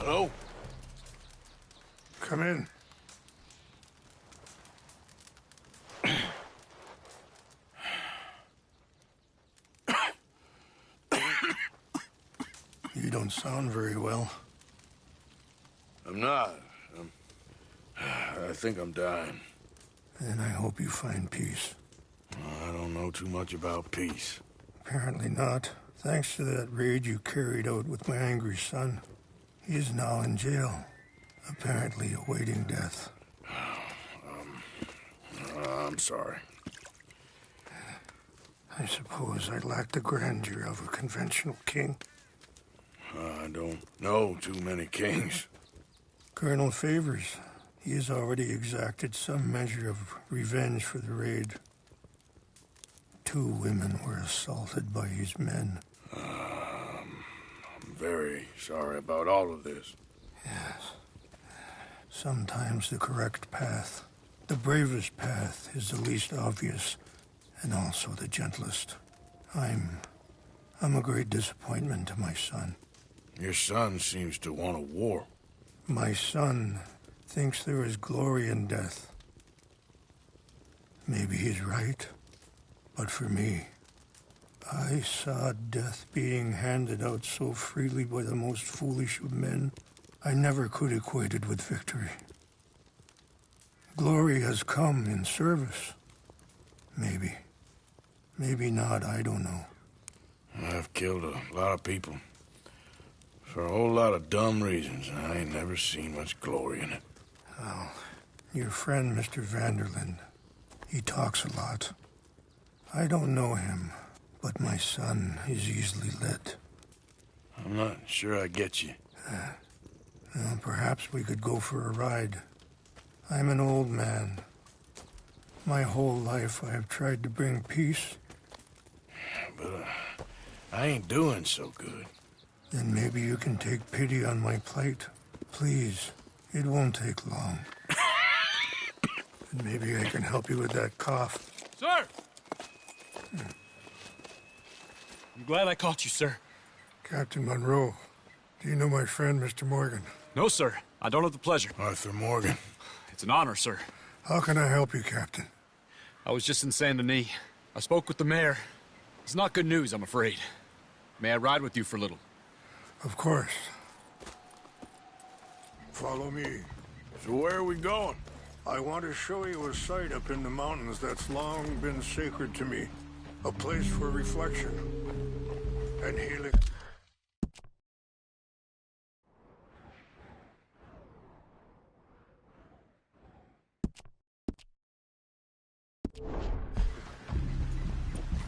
Hello? Come in. You don't sound very well. I'm not. I think I'm dying. And I hope you find peace. I don't know too much about peace. Apparently not. Thanks to that raid you carried out with my angry son. He is now in jail, apparently awaiting death. I'm sorry. I suppose I lack the grandeur of a conventional king. I don't know too many kings. Colonel Favors, he has already exacted some measure of revenge for the raid. 2 women were assaulted by his men. I'm very sorry about all of this. Yes. Sometimes the correct path, the bravest path, is the least obvious, and also the gentlest. I'm a great disappointment to my son. Your son seems to want a war. My son thinks there is glory in death. Maybe he's right, but for me, I saw death being handed out so freely by the most foolish of men, I never could equate it with victory. Glory has come in service. Maybe. Maybe not, I don't know. I've killed a lot of people. For a whole lot of dumb reasons, and I ain't never seen much glory in it. Oh, your friend, Mr. Vanderlyn, he talks a lot. I don't know him, but my son is easily led. I'm not sure I get you. Well, perhaps we could go for a ride. I'm an old man. My whole life I have tried to bring peace. But I ain't doing so good. Then maybe you can take pity on my plight. Please, it won't take long. And maybe I can help you with that cough. Sir! I'm glad I caught you, sir. Captain Monroe, do you know my friend, Mr. Morgan? No, sir. I don't have the pleasure. Arthur Morgan. It's an honor, sir. How can I help you, Captain? I was just in Saint Denis. I spoke with the mayor. It's not good news, I'm afraid. May I ride with you for a little? Of course. Follow me. So where are we going? I want to show you a site up in the mountains that's long been sacred to me. A place for reflection and healing.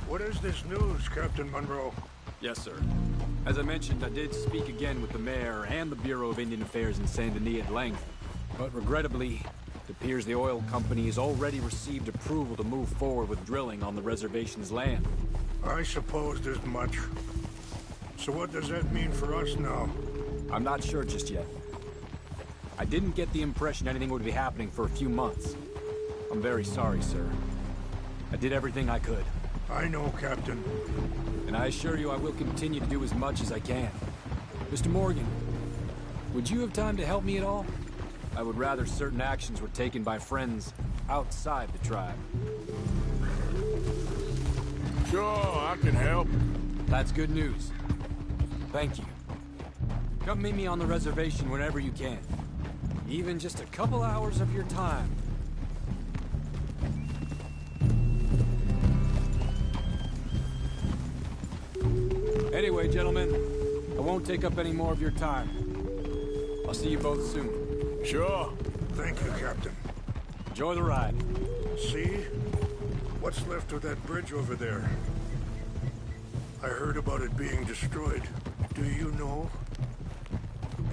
What is this news, Captain Monroe? Yes, sir. As I mentioned, I did speak again with the mayor and the Bureau of Indian Affairs in Saint Denis at length. But regrettably, it appears the oil company has already received approval to move forward with drilling on the reservation's land. I supposed as much. So what does that mean for us now? I'm not sure just yet. I didn't get the impression anything would be happening for a few months. I'm very sorry, sir. I did everything I could. I know, Captain. And I assure you I will continue to do as much as I can. Mr. Morgan, would you have time to help me at all? I would rather certain actions were taken by friends outside the tribe. Sure, I can help. That's good news. Thank you. Come meet me on the reservation whenever you can. Even just a couple hours of your time. Anyway, gentlemen, I won't take up any more of your time. I'll see you both soon. Sure. Thank you, Captain. Enjoy the ride. See? What's left of that bridge over there? I heard about it being destroyed. Do you know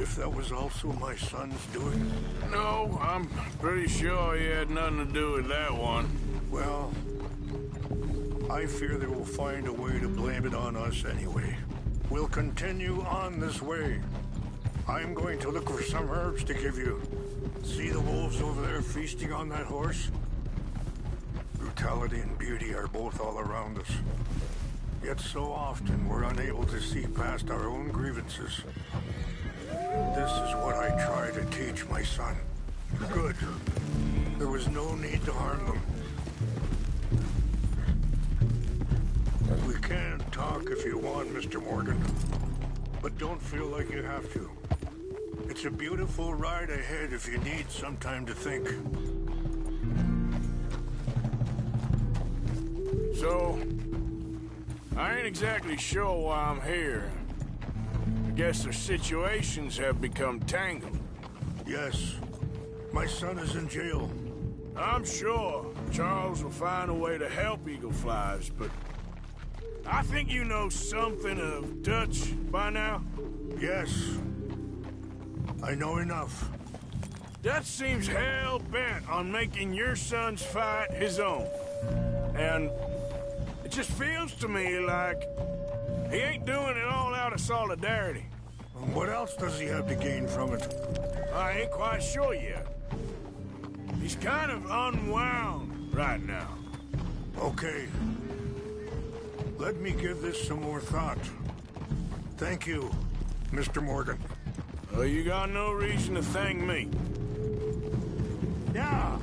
if that was also my son's doing? No, I'm pretty sure he had nothing to do with that one. Well, I fear they will find a way to blame it on us anyway. We'll continue on this way. I'm going to look for some herbs to give you. See the wolves over there feasting on that horse? Brutality and beauty are both all around us. Yet so often we're unable to see past our own grievances. This is what I try to teach my son. Good. There was no need to harm them. We can talk if you want, Mr. Morgan. But don't feel like you have to. It's a beautiful ride ahead if you need some time to think. So, I ain't exactly sure why I'm here. I guess their situations have become tangled. Yes. My son is in jail. I'm sure Charles will find a way to help Eagle Flies, but I think you know something of Dutch by now? Yes. I know enough. Dutch seems hell-bent on making your son's fight his own. And it just feels to me like he ain't doing it all out of solidarity. What else does he have to gain from it? I ain't quite sure yet. He's kind of unwound right now. Okay. Let me give this some more thought. Thank you, Mr. Morgan. Well, you got no reason to thank me. Yeah.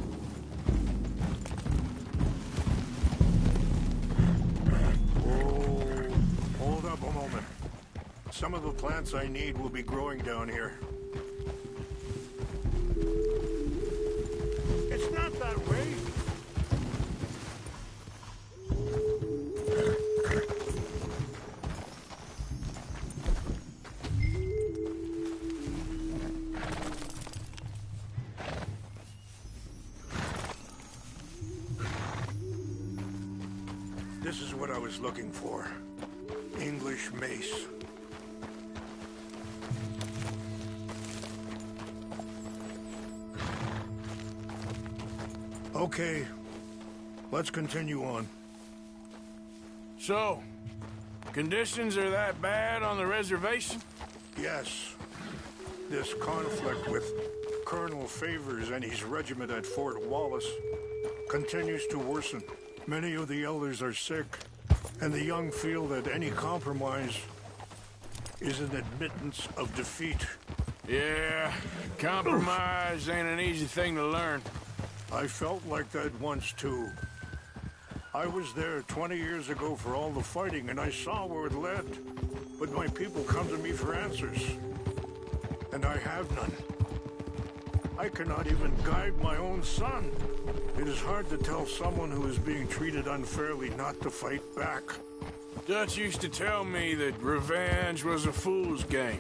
Oh, hold up a moment. Some of the plants I need will be growing down here. It's not that way. This is what I was looking for. English mace. Okay, let's continue on. So, conditions are that bad on the reservation? Yes. This conflict with Colonel Favors and his regiment at Fort Wallace continues to worsen. Many of the elders are sick, and the young feel that any compromise is an admittance of defeat. Yeah, compromise ain't an easy thing to learn. I felt like that once, too. I was there 20 years ago for all the fighting, and I saw where it led. But my people come to me for answers, and I have none. I cannot even guide my own son. It is hard to tell someone who is being treated unfairly not to fight back. Dutch used to tell me that revenge was a fool's game.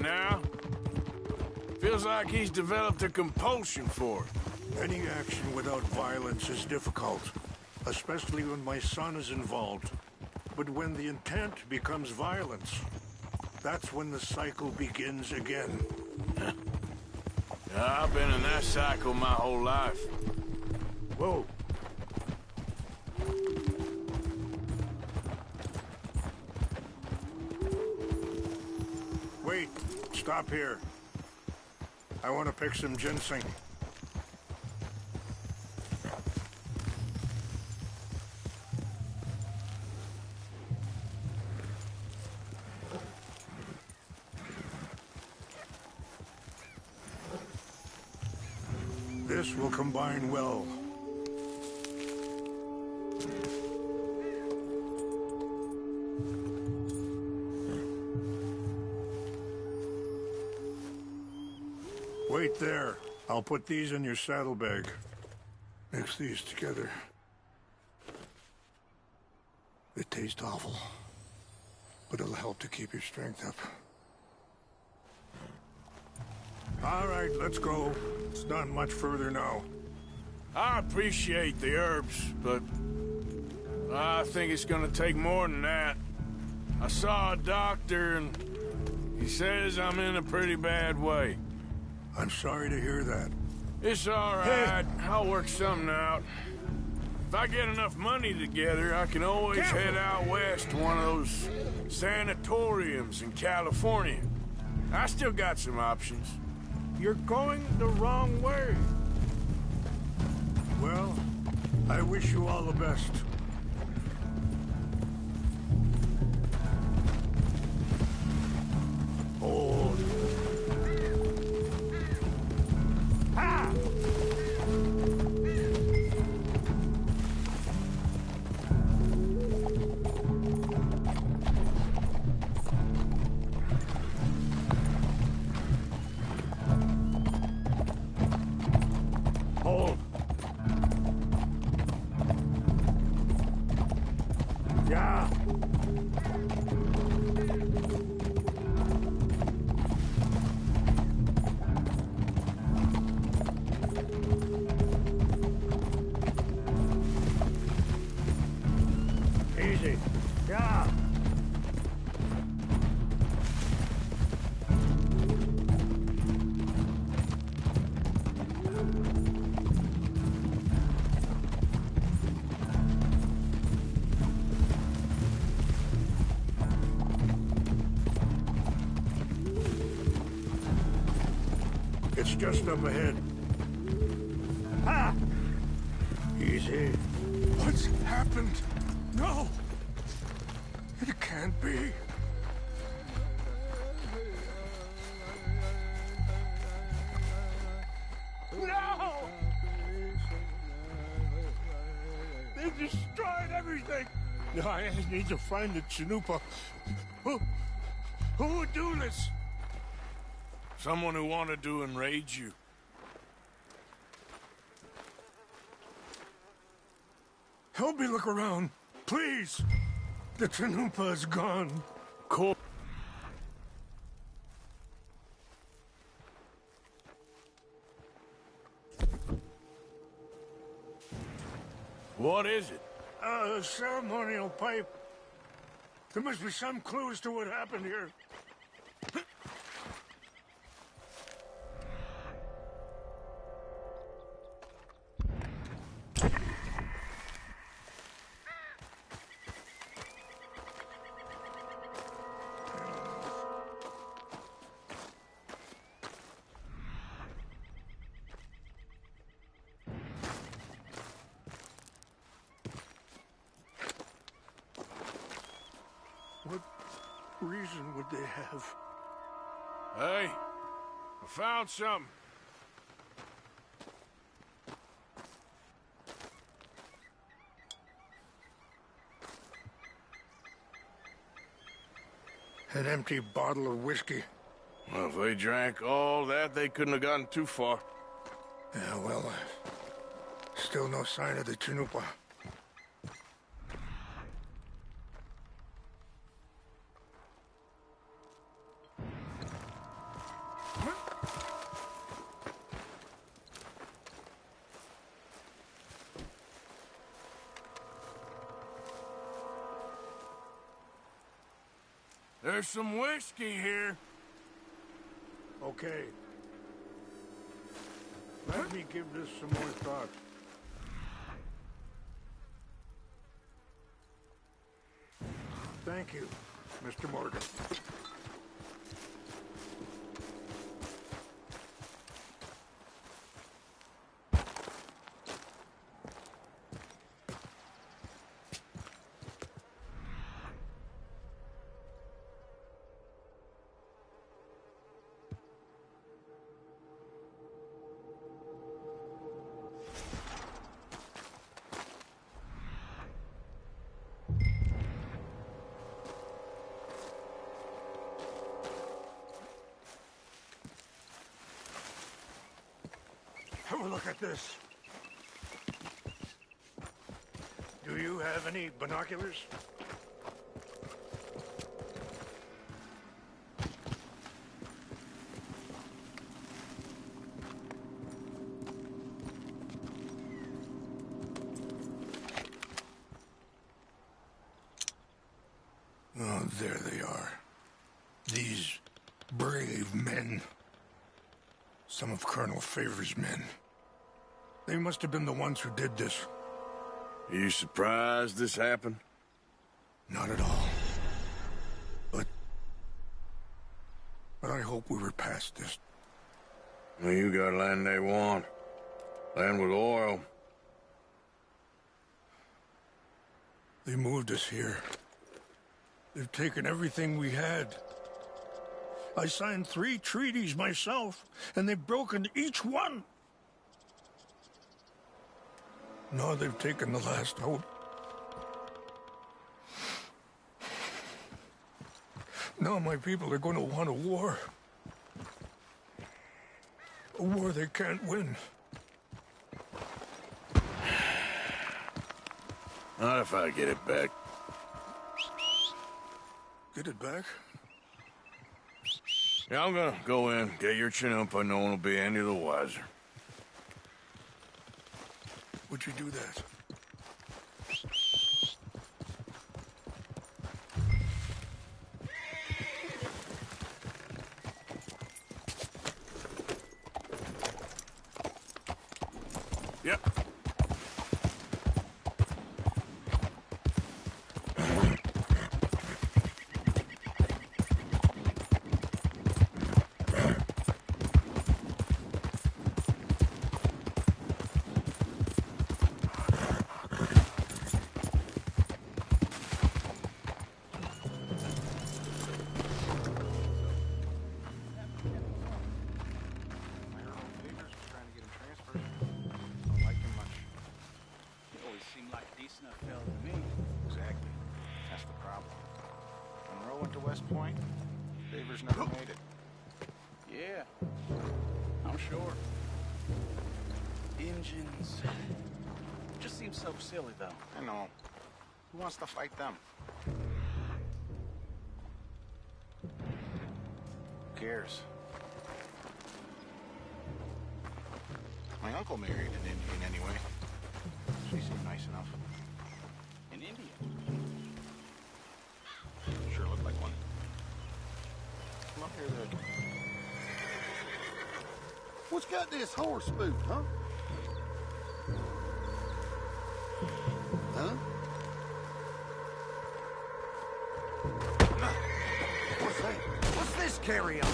Now, feels like he's developed a compulsion for it. Any action without violence is difficult, especially when my son is involved. But when the intent becomes violence, that's when the cycle begins again. I've been in that cycle my whole life. Whoa. Wait, stop here. I want to pick some ginseng. This will combine well. Wait there. I'll put these in your saddlebag. Mix these together. They taste awful, but it'll help to keep your strength up. All right, let's go. It's not much further now. I appreciate the herbs, but I think it's gonna take more than that. I saw a doctor and he says I'm in a pretty bad way. I'm sorry to hear that. It's all right. I'll work something out. If I get enough money together, I can always head out west to one of those sanatoriums in California. I still got some options. You're going the wrong way. Well, I wish you all the best. Hold. Yeah. Easy. Yeah. It's just up ahead. Ah! Easy. What's happened? No! It can't be. No! They destroyed everything! No, I need to find the Chanupa. Who would do this? Someone who wanted to enrage you. Help me look around, please. The Chanupa is gone. Cool. What is it? A ceremonial pipe. There must be some clues to what happened here. What reason would they have? Hey, I found something. An empty bottle of whiskey. Well, if they drank all that, they couldn't have gotten too far. Yeah, well, still no sign of the Chanupa. There's some whiskey here. Okay. Let me give this some more thought. Thank you, Mr. Morgan. Have a look at this. Do you have any binoculars? Oh, there they are. These brave men. Some of Colonel Favor's men. They must have been the ones who did this. Are you surprised this happened? Not at all. But I hope we were past this. Well, you got land they want. Land with oil. They moved us here. They've taken everything we had. I signed 3 treaties myself, and they've broken each one. Now they've taken the last hope. Now my people are going to want a war. A war they can't win. Not if I get it back. Get it back? Yeah, I'm gonna go in, get your Chinook, no one will be any the wiser. Would you do that? Yep. Point, Favors never made it. Yeah, I'm sure. Engines. Just seems so silly, though. I know. Who wants to fight them? Who cares? My uncle married an Indian anyway. She seemed nice enough. An Indian? Sure looked like one. Come up here, then. What's got this horse spooked, huh? Huh? What's that? What's this carry on?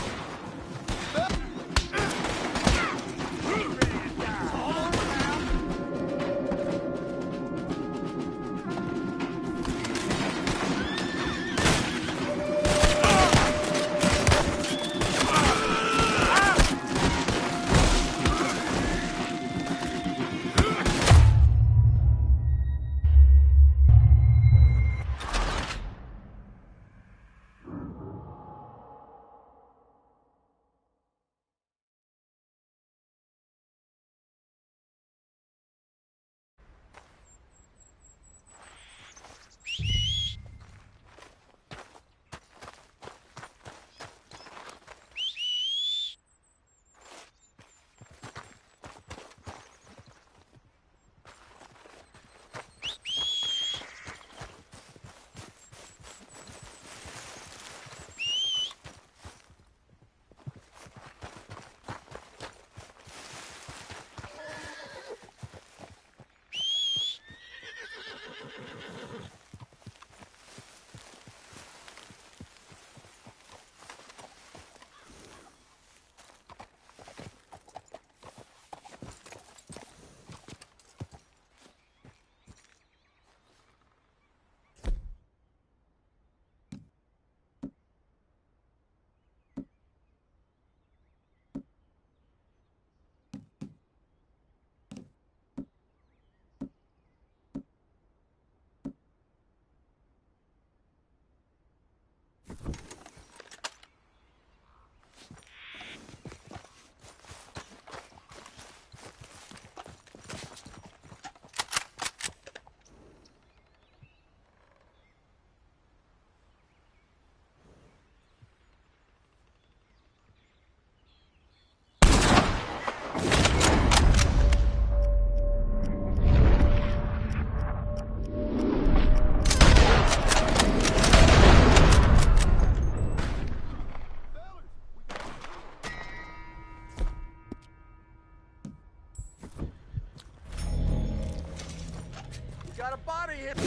Got a body hit.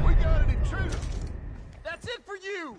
We got an intruder. That's it for you.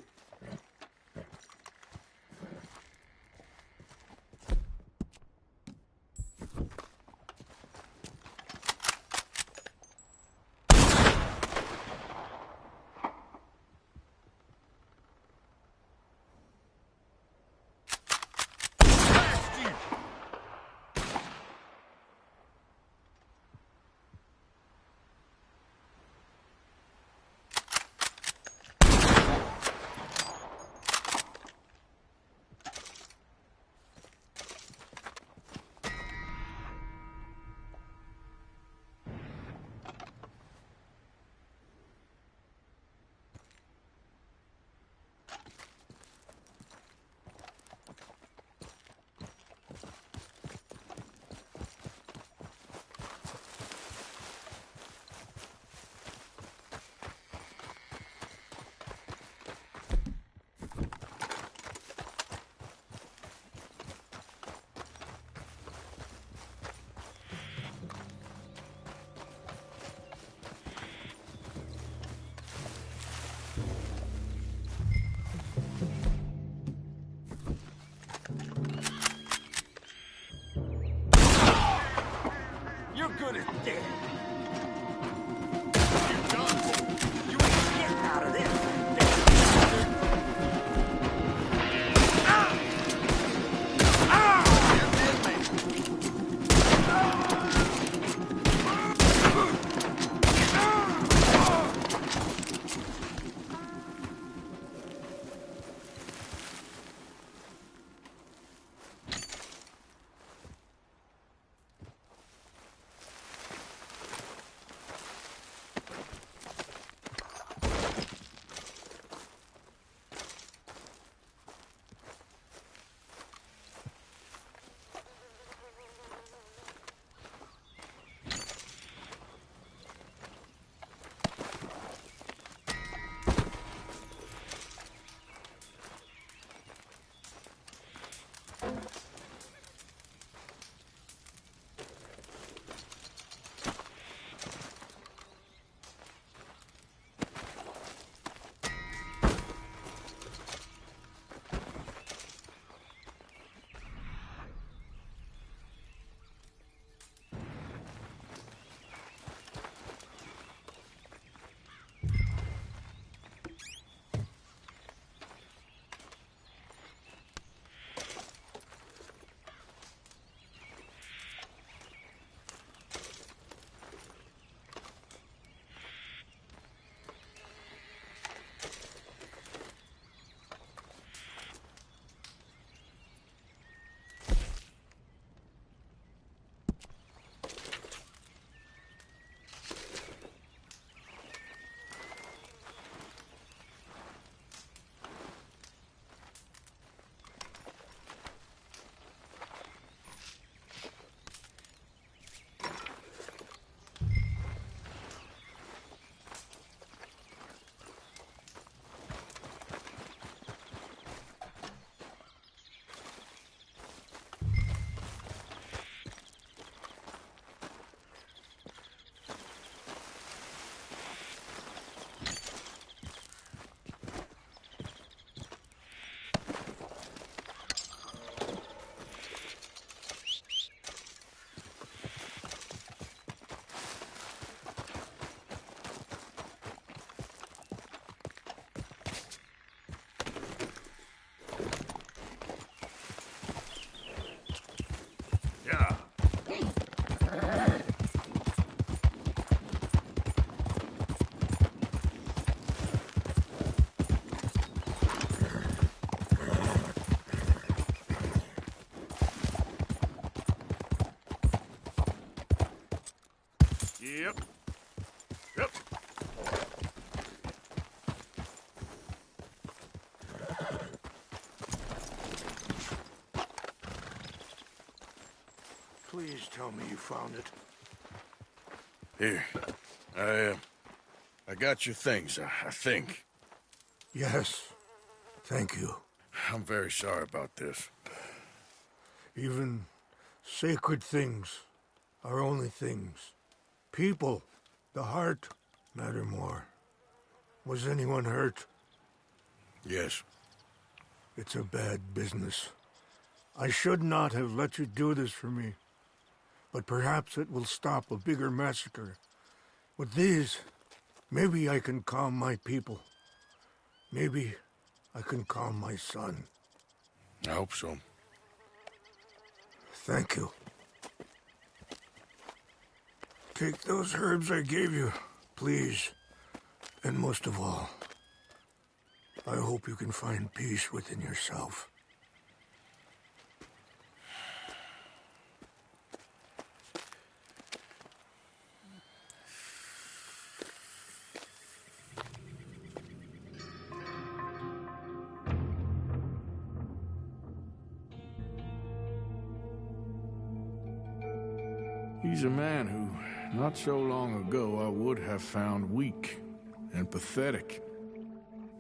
Please tell me you found it. Here. I got your things, I think. Yes. Thank you. I'm very sorry about this. Even sacred things are only things. People, the heart, matter more. Was anyone hurt? Yes. It's a bad business. I should not have let you do this for me. But perhaps it will stop a bigger massacre. With these, maybe I can calm my people. Maybe I can calm my son. I hope so. Thank you. Take those herbs I gave you, please. And most of all, I hope you can find peace within yourself. He's a man who, not so long ago, I would have found weak and pathetic.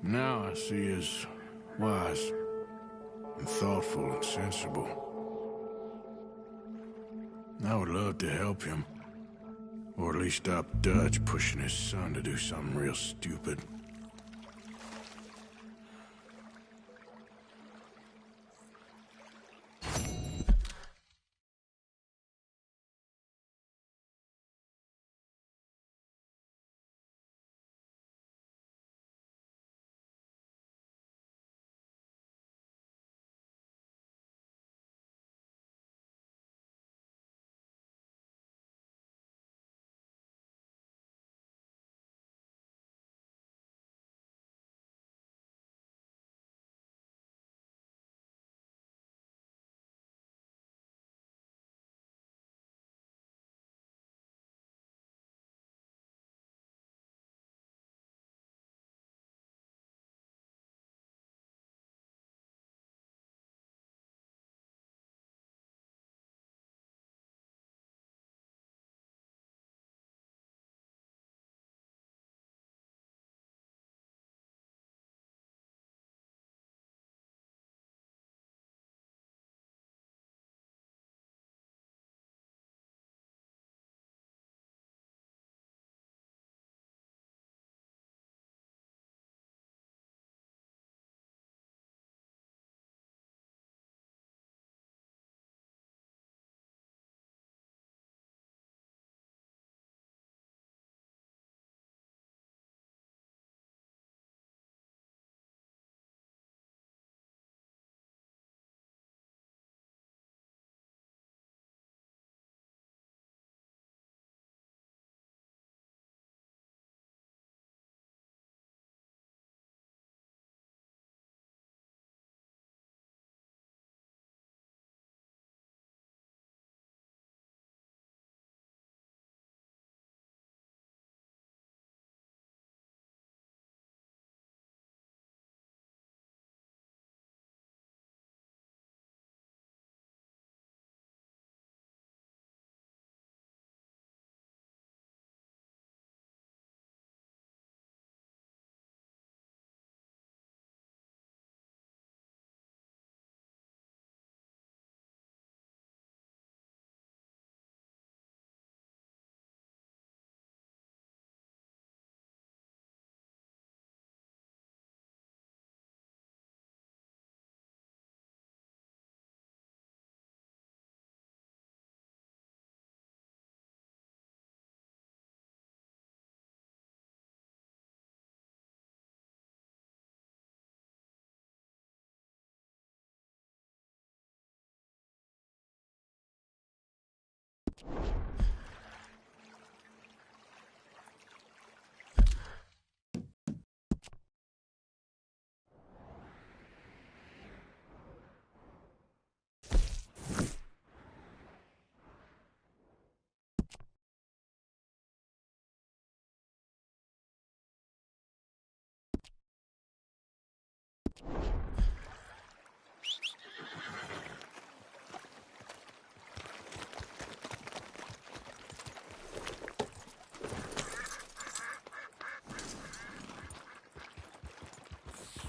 Now I see as wise and thoughtful and sensible. I would love to help him. Or at least stop Dutch pushing his son to do something real stupid.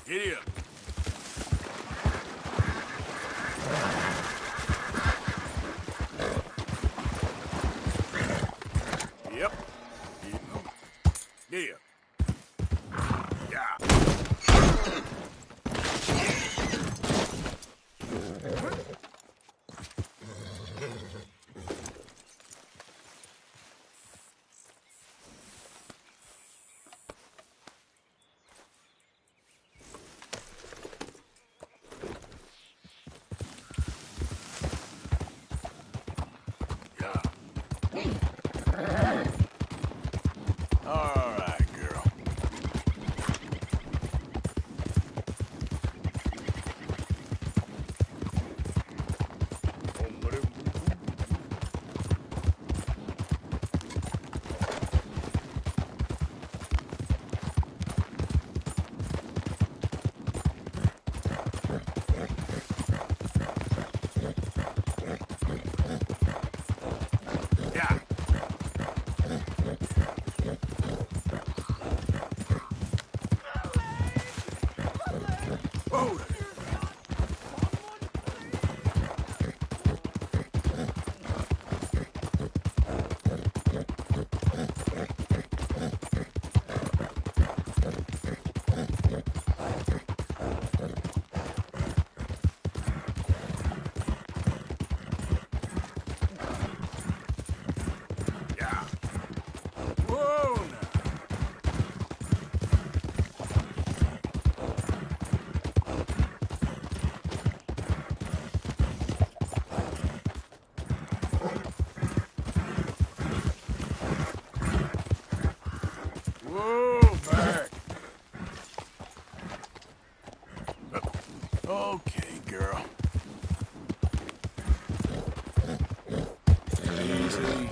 Giddy up. Yep. Giddy up. Yeah. All right, girl. Yeah. Whoa there. Yeah. Whoa now. Whoa, back. Okay, girl. Easy.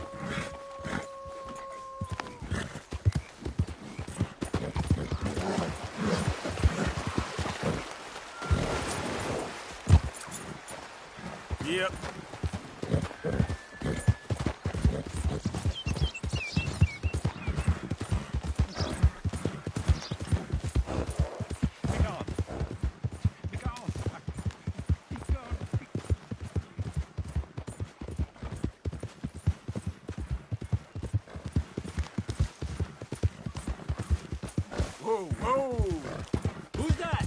Yep. Whoa, whoa. Who's that?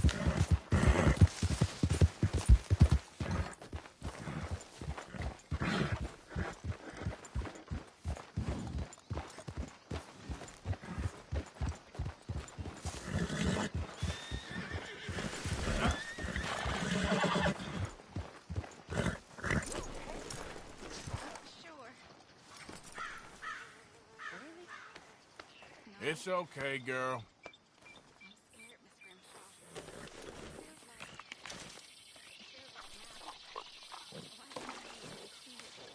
It's okay, girl.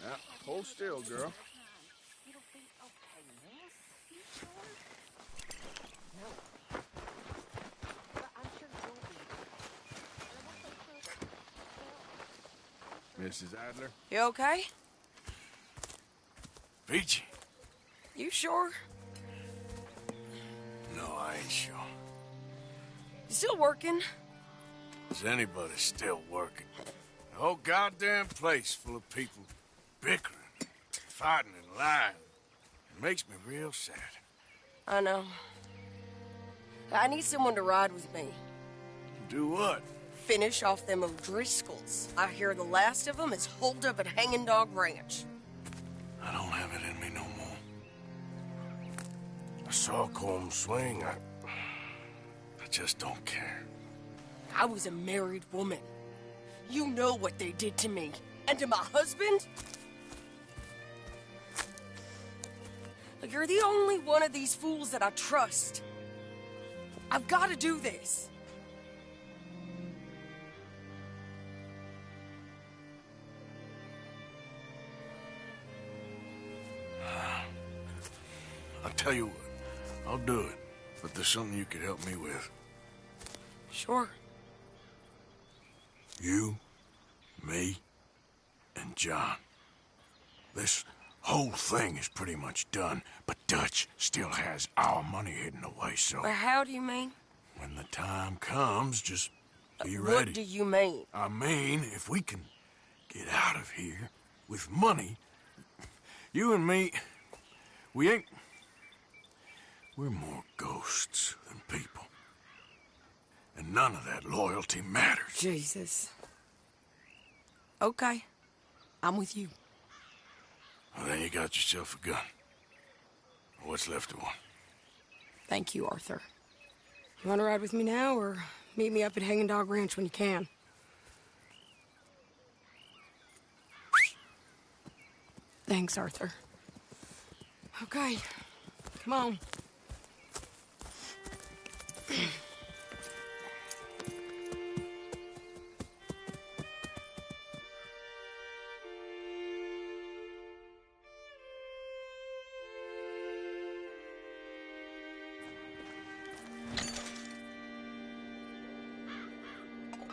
Yeah, hold still, girl. Mrs. Adler? You okay? Peachy? You sure? No, I ain't sure. You still working? Is anybody still working? The whole goddamn place full of people bickering, fighting and lying. It makes me real sad. I know. I need someone to ride with me. Do what? Finish off them O'Driscolls. I hear the last of them is holed up at Hanging Dog Ranch. I don't have it in me no more. I saw Colm swing. I just don't care. I was a married woman. You know what they did to me. And to my husband? Like, you're the only one of these fools that I trust. I've got to do this. I'll tell you what. I'll do it. But there's something you could help me with. Sure. You, me, and John. This whole thing is pretty much done, but Dutch still has our money hidden away, so... How do you mean? When the time comes, just be ready. What do you mean? I mean, if we can get out of here with money, you and me, we're more ghosts than people. And none of that loyalty matters. Jesus. Okay. I'm with you. Well, then you got yourself a gun. What's left of one. Thank you, Arthur. You want to ride with me now, or meet me up at Hanging Dog Ranch when you can? Thanks, Arthur. Okay. Come on.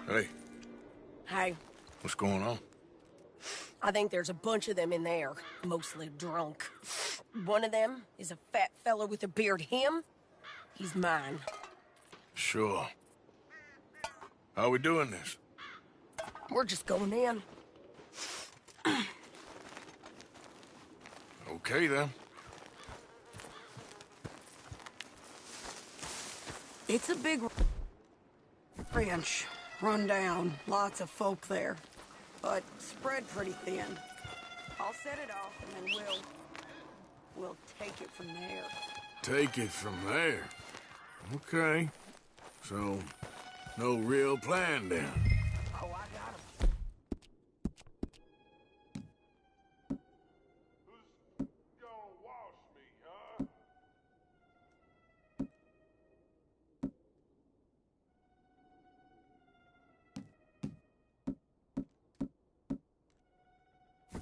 Hey, Hey, what's going on? I think there's a bunch of them in there, mostly drunk. One of them is a fat fella with a beard. Him, he's mine. Sure. How we doing this? We're just going in. Okay, then. It's a big ranch, run down, lots of folk there, but spread pretty thin. I'll set it off and then we'll take it from there. Take it from there. Okay. So, no real plan then. Oh, I got him. Who's gonna wash me, huh?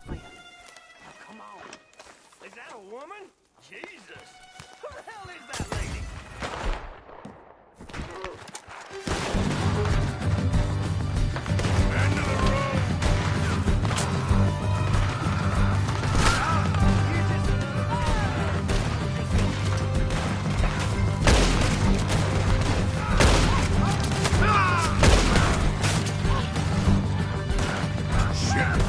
Man, now come on. Is that a woman? Jesus! Who the hell is that lady? End of the road! Shit!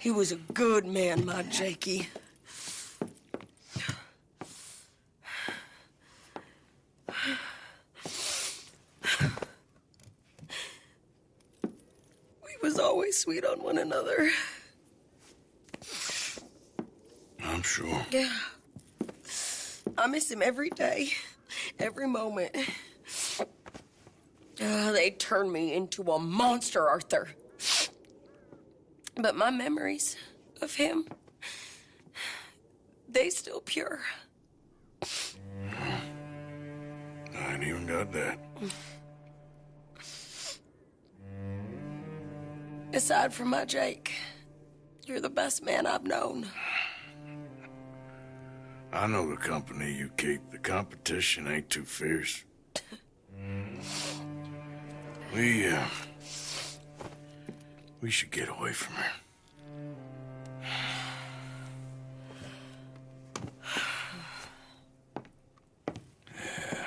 He was a good man, my Jakey. We was always sweet on one another. I'm sure. Yeah. I miss him every day, every moment. They turned me into a monster, Arthur. But my memories of him, they still pure. I ain't even got that. Aside from my Jake, you're the best man I've known. I know the company you keep. The competition ain't too fierce. We should get away from her. Yeah.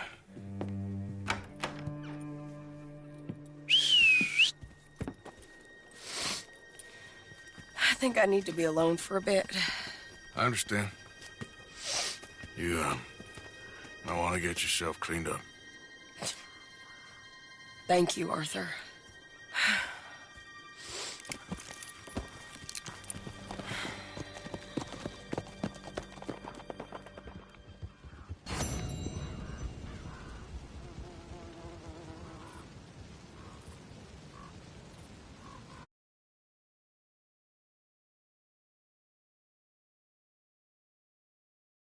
I think I need to be alone for a bit. I understand. You, might want to get yourself cleaned up. Thank you, Arthur.